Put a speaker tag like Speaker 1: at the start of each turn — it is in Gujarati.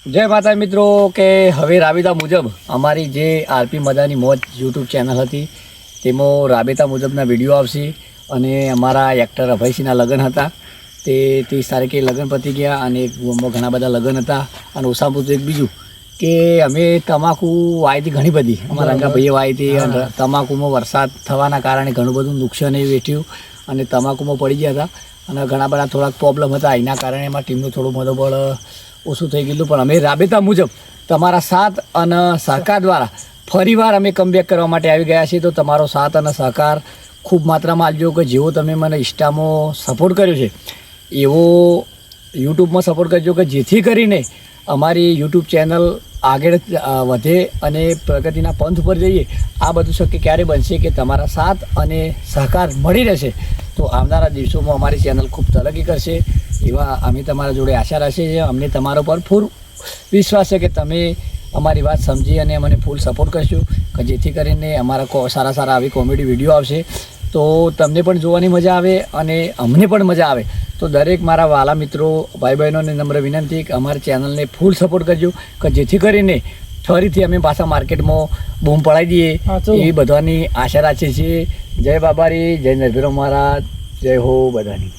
Speaker 1: જય માતા મિત્રો કે હવે રાબેતા મુજબ અમારી જે આરપી મદાની મોજ યુટ્યુબ ચેનલ હતી તેમાં રાબેતા મુજબના વિડીયો આવશે અને અમારા એક્ટર અભયસિંહના લગ્ન હતા તે 30 તારીખે લગ્ન પતી ગયા અને ઘણા બધા લગ્ન હતા અને ઓછામાં ઓછું એક બીજું કે અમે તમાકુ વાવી હતી ઘણી બધી અમારા રંગાભાઈએ વાવી હતી અને તમાકુમાં વરસાદ થવાના કારણે ઘણું બધું નુકસાન એ વેઠ્યું અને તમાકુમાં પડી ગયા હતા અને ઘણા બધા થોડાક પ્રોબ્લેમ હતા એના કારણે એમાં ટીમનું થોડું મનોબળ ઓછું થઈ ગયેલું પણ અમે રાબેતા મુજબ તમારા સાથ અને સહકાર દ્વારા ફરીવાર અમે કમબેક કરવા માટે આવી ગયા છીએ. તો તમારો સાથ અને સહકાર ખૂબ માત્રામાં આપજો કે જેવો તમે મને ઇન્સ્ટામાં સપોર્ટ કર્યો છે એવો યુટ્યુબમાં સપોર્ટ કરજો કે જેથી કરીને અમારી યુટ્યુબ ચેનલ આગળ વધે અને પ્રગતિના પંથ ઉપર જઈએ. આ બધું શક્ય ક્યારે બનશે કે તમારા સાથ અને સહકાર મળી રહેશે તો આવનારા દિવસોમાં અમારી ચેનલ ખૂબ તરક્કી કરશે એવા અમે તમારા જોડે આશા રાખીએ છીએ. અમને તમારા પર ફૂલ વિશ્વાસ છે કે તમે અમારી વાત સમજી અને મને ફૂલ સપોર્ટ કરશો કે જેથી કરીને અમારા સારા સારા આવી કોમેડી વિડીયો આવશે તો તમને પણ જોવાની મજા આવે અને અમને પણ મજા આવે. તો દરેક મારા વાલા મિત્રો ભાઈ બહેનોને નમ્ર વિનંતી કે અમારી ચેનલને ફૂલ સપોર્ટ કરજો કે જેથી કરીને ફરીથી અમે પાછા માર્કેટમાં બૂમ પડાવી દઈએ એવી બધાની આશા રાખીએ છીએ. જય બાબારી, જય નરભીરો મહારાજ, જય હો બધાની.